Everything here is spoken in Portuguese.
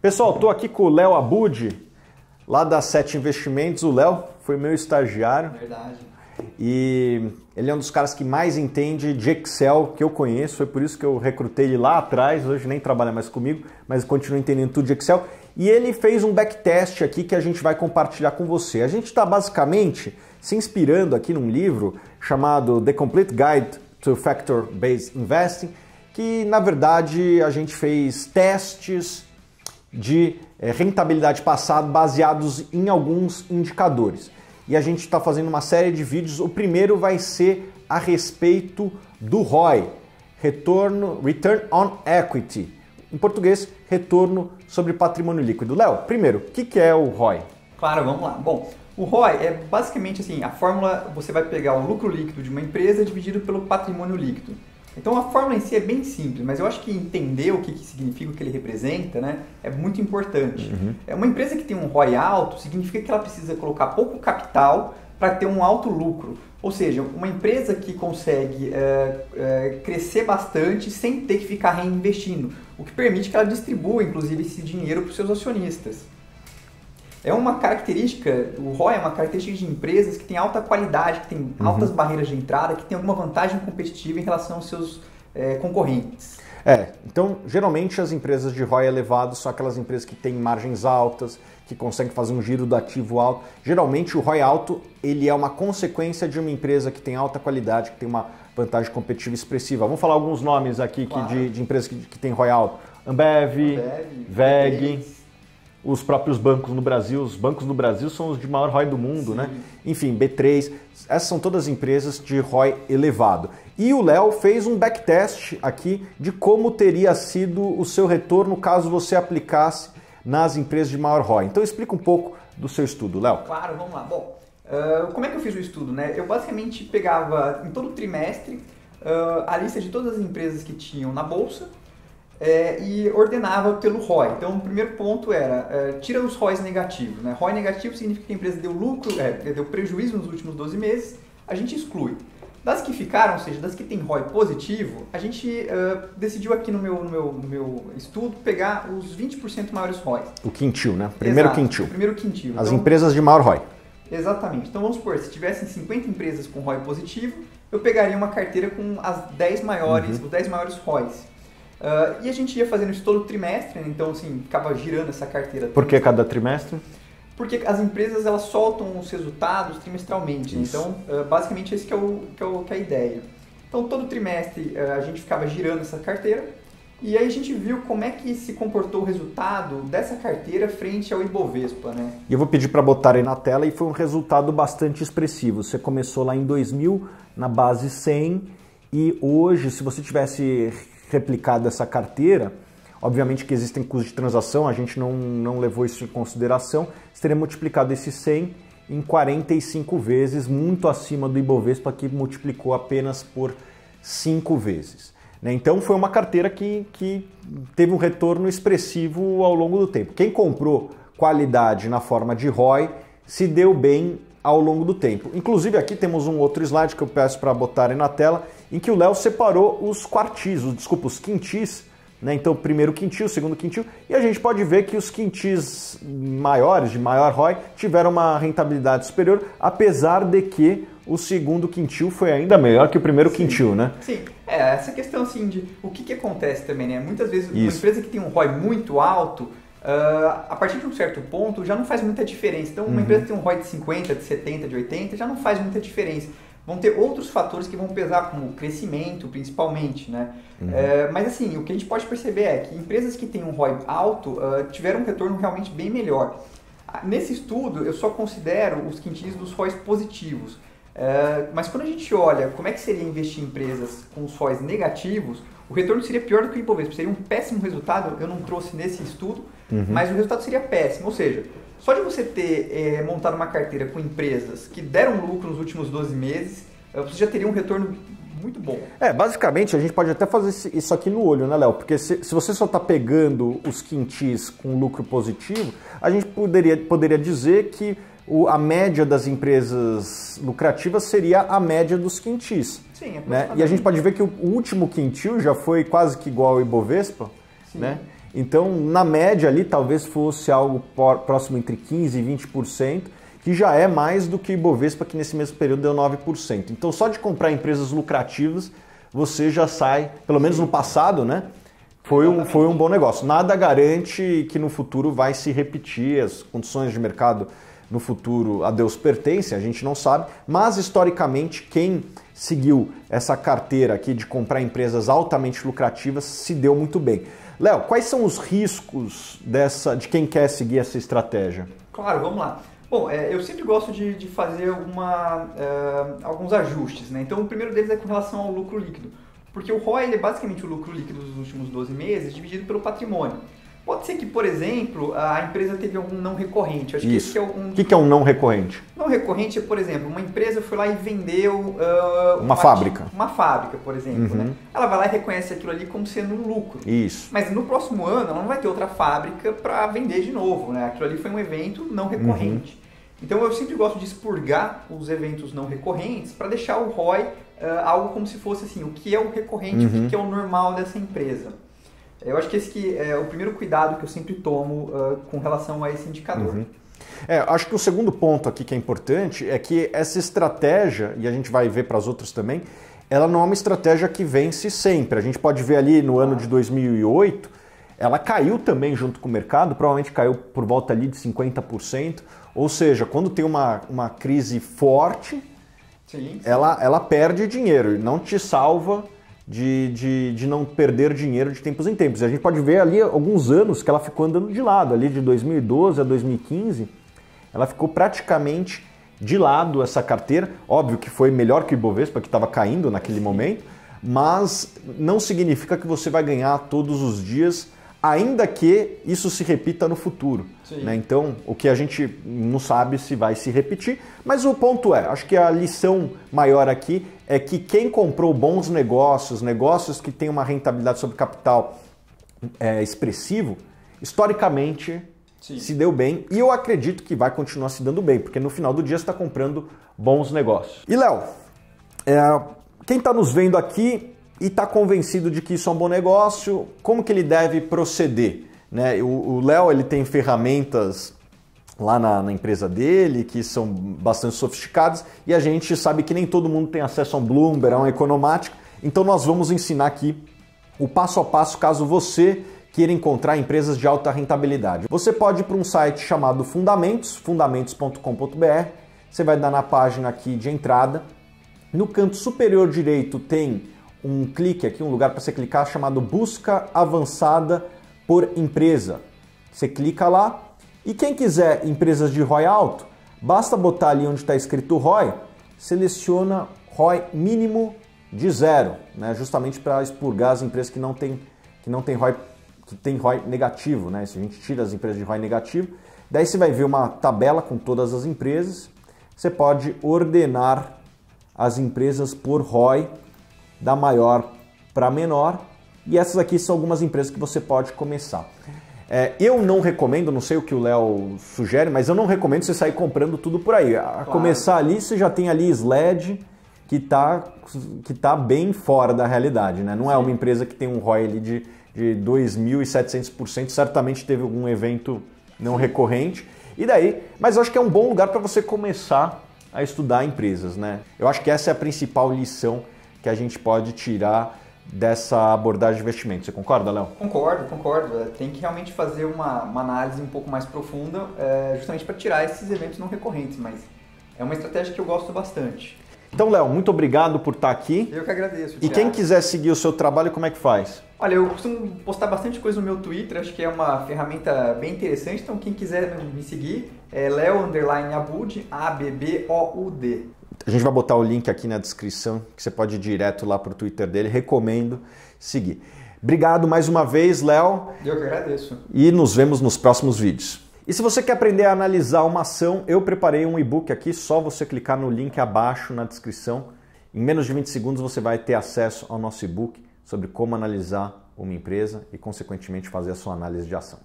Pessoal, estou aqui com o Léo Abud, lá da Sete Investimentos. O Léo foi meu estagiário. Verdade. E ele é um dos caras que mais entende de Excel que eu conheço. Foi por isso que eu recrutei ele lá atrás. Hoje nem trabalha mais comigo, mas continua entendendo tudo de Excel. E ele fez um backtest aqui que a gente vai compartilhar com você. A gente está basicamente se inspirando aqui num livro chamado The Complete Guide to Factor-Based Investing, que na verdade a gente fez testes de rentabilidade passada baseados em alguns indicadores. E a gente está fazendo uma série de vídeos. O primeiro vai ser a respeito do ROI, Return on Equity. Em português, retorno sobre patrimônio líquido. Léo, primeiro, o que é o ROI? Claro, vamos lá. Bom, o ROI é basicamente assim, a fórmula, você vai pegar o lucro líquido de uma empresa dividido pelo patrimônio líquido. Então a fórmula em si é bem simples, mas eu acho que entender o que significa, o que ele representa, né, é muito importante. Uma empresa que tem um ROI alto significa que ela precisa colocar pouco capital para ter um alto lucro. Ou seja, uma empresa que consegue crescer bastante sem ter que ficar reinvestindo, o que permite que ela distribua, inclusive, esse dinheiro para os seus acionistas. É uma característica, o ROI é uma característica de empresas que tem alta qualidade, que tem altas barreiras de entrada, que tem alguma vantagem competitiva em relação aos seus concorrentes. Então, geralmente as empresas de ROI elevado são aquelas empresas que têm margens altas, que conseguem fazer um giro do ativo alto. Geralmente o ROI alto, ele é uma consequência de uma empresa que tem alta qualidade, que tem uma vantagem competitiva expressiva. Vamos falar alguns nomes aqui claro. de empresas que têm ROI alto. Ambev, VEG, os próprios bancos no Brasil. Os bancos no Brasil são os de maior ROI do mundo, sim, né? Enfim, B3, essas são todas empresas de ROI elevado. E o Léo fez um backtest aqui de como teria sido o seu retorno caso você aplicasse nas empresas de maior ROI. Então explica um pouco do seu estudo, Léo. Claro, vamos lá. Bom, como é que eu fiz o estudo, né? Eu basicamente pegava em todo trimestre a lista de todas as empresas que tinham na bolsa e ordenava pelo ROI. Então o primeiro ponto era, tira os ROIs negativos, né? ROI negativo significa que a empresa deu lucro, deu prejuízo nos últimos 12 meses, a gente exclui. Das que ficaram, ou seja, das que tem ROI positivo, a gente decidiu aqui no meu estudo pegar os 20% maiores ROIs. O quintil, né? Primeiro quintil. Primeiro quintil. As empresas de maior ROI. Exatamente. Então vamos supor, se tivessem 50 empresas com ROI positivo, eu pegaria uma carteira com as 10 maiores, os 10 maiores ROIs. E a gente ia fazendo isso todo trimestre, né? Então assim, ficava girando essa carteira. Por que cada trimestre? Porque as empresas elas soltam os resultados trimestralmente. Isso. Então, basicamente, esse que é a ideia. Então, todo trimestre a gente ficava girando essa carteira e aí a gente viu como é que se comportou o resultado dessa carteira frente ao Ibovespa, né? E eu vou pedir para botar aí na tela, e foi um resultado bastante expressivo. Você começou lá em 2000 na base 100 e hoje, se você tivesse replicado essa carteira, obviamente que existem custos de transação, a gente não levou isso em consideração, você teria multiplicado esse 100 em 45 vezes, muito acima do Ibovespa, que multiplicou apenas por 5 vezes. Então foi uma carteira que teve um retorno expressivo ao longo do tempo. Quem comprou qualidade na forma de ROI se deu bem ao longo do tempo. Inclusive aqui temos um outro slide que eu peço para botarem na tela, em que o Léo separou os os quintis, né? Então, primeiro quintil, segundo quintil, e a gente pode ver que os quintis maiores, de maior ROI, tiveram uma rentabilidade superior, apesar de que o segundo quintil foi ainda melhor que o primeiro quintil, né? Sim, essa questão assim de o que acontece também, né? Muitas vezes uma empresa que tem um ROI muito alto, a partir de um certo ponto já não faz muita diferença. Então, uma empresa que tem um ROI de 50, de 70, de 80, já não faz muita diferença. Vão ter outros fatores que vão pesar, como o crescimento, principalmente, né? Mas assim, o que a gente pode perceber é que empresas que têm um ROI alto tiveram um retorno realmente bem melhor. Nesse estudo, eu só considero os quintis dos ROIs positivos. Mas quando a gente olha como é que seria investir em empresas com os ROIs negativos, o retorno seria pior do que o Ibovespa. Seria um péssimo resultado, eu não trouxe nesse estudo, mas o resultado seria péssimo. Ou seja, só de você ter montado uma carteira com empresas que deram lucro nos últimos 12 meses, você já teria um retorno muito bom. Basicamente a gente pode até fazer isso aqui no olho, né, Léo? Porque se você só está pegando os quintis com lucro positivo, a gente poderia dizer que a média das empresas lucrativas seria a média dos quintis. Sim, né? E a gente pode ver que o último quintil já foi quase que igual ao Ibovespa, né? Então, na média ali, talvez fosse algo próximo entre 15% e 20%, que já é mais do que o Ibovespa, que nesse mesmo período deu 9%. Então, só de comprar empresas lucrativas, você já sai, pelo menos no passado, né? Foi um bom negócio. Nada garante que no futuro vai se repetir, as condições de mercado no futuro a Deus pertencem, a gente não sabe, mas historicamente quem seguiu essa carteira aqui de comprar empresas altamente lucrativas se deu muito bem. Léo, quais são os riscos de quem quer seguir essa estratégia? Claro, vamos lá. Bom, eu sempre gosto de fazer alguns ajustes, né? Então o primeiro deles é com relação ao lucro líquido, porque o ROI ele é basicamente o lucro líquido dos últimos 12 meses dividido pelo patrimônio. Pode ser que, por exemplo, a empresa teve algum não recorrente. Acho Isso. Que o que é um não recorrente? Não recorrente é, por exemplo, uma empresa foi lá e vendeu uma fábrica. Uma fábrica, por exemplo. Né? Ela vai lá e reconhece aquilo ali como sendo um lucro. Isso. Mas no próximo ano ela não vai ter outra fábrica para vender de novo. Né? Aquilo ali foi um evento não recorrente. Então eu sempre gosto de expurgar os eventos não recorrentes para deixar o ROI algo como se fosse assim, o que é o recorrente, o que é o normal dessa empresa. Eu acho que esse que é o primeiro cuidado que eu sempre tomo com relação a esse indicador. Acho que o segundo ponto aqui que é importante é que essa estratégia, e a gente vai ver para as outras também, ela não é uma estratégia que vence sempre. A gente pode ver ali no ano de 2008, ela caiu também junto com o mercado, provavelmente caiu por volta ali de 50%, ou seja, quando tem uma crise forte, sim. Ela perde dinheiro e não te salva de não perder dinheiro de tempos em tempos. E a gente pode ver ali alguns anos que ela ficou andando de lado, ali de 2012 a 2015, ela ficou praticamente de lado essa carteira. Óbvio que foi melhor que o Ibovespa, que estava caindo naquele momento, mas não significa que você vai ganhar todos os dias, ainda que isso se repita no futuro. Né? Então, o que a gente não sabe se vai se repetir, mas o ponto acho que a lição maior aqui é que quem comprou bons negócios, negócios que têm uma rentabilidade sobre capital expressivo, historicamente se deu bem, e eu acredito que vai continuar se dando bem, porque no final do dia você está comprando bons negócios. E Léo, quem está nos vendo aqui e está convencido de que isso é um bom negócio, como que ele deve proceder? Né? O Léo ele tem ferramentas lá na empresa dele que são bastante sofisticadas e a gente sabe que nem todo mundo tem acesso a um Bloomberg, a um Economático, então nós vamos ensinar aqui o passo a passo caso você queira encontrar empresas de alta rentabilidade. Você pode ir para um site chamado fundamentos.com.br, você vai dar na página aqui de entrada, no canto superior direito tem um clique aqui, um lugar para você clicar chamado Busca Avançada por Empresa. Você clica lá e quem quiser empresas de ROI alto, basta botar ali onde está escrito ROI, seleciona ROI mínimo de 0, né? Justamente para expurgar as empresas que não tem ROI, que tem ROI negativo, né? Se a gente tira as empresas de ROI negativo, daí você vai ver uma tabela com todas as empresas, você pode ordenar as empresas por ROI da maior para menor, e essas aqui são algumas empresas que você pode começar. Eu não recomendo, não sei o que o Léo sugere, mas eu não recomendo você sair comprando tudo por aí. A começar ali, você já tem ali SLED, que tá bem fora da realidade, né? Não é uma empresa que tem um ROI ali de 2.700%, certamente teve algum evento não recorrente. E daí, mas eu acho que é um bom lugar para você começar a estudar empresas, né? Eu acho que essa é a principal lição que a gente pode tirar dessa abordagem de investimento. Você concorda, Léo? Concordo. Tem que realmente fazer uma análise um pouco mais profunda, justamente para tirar esses eventos não recorrentes, mas é uma estratégia que eu gosto bastante. Então, Léo, muito obrigado por estar aqui. Eu que agradeço, Thiago. E quem quiser seguir o seu trabalho, como é que faz? Olha, eu costumo postar bastante coisa no meu Twitter, acho que é uma ferramenta bem interessante, então quem quiser me seguir é Leo_Abboud, ABBOUD. A gente vai botar o link aqui na descrição, que você pode ir direto lá para o Twitter dele. Recomendo seguir. Obrigado mais uma vez, Léo. Eu que agradeço. E nos vemos nos próximos vídeos. E se você quer aprender a analisar uma ação, eu preparei um e-book aqui, só você clicar no link abaixo na descrição. Em menos de 20 segundos você vai ter acesso ao nosso e-book sobre como analisar uma empresa e, consequentemente, fazer a sua análise de ação.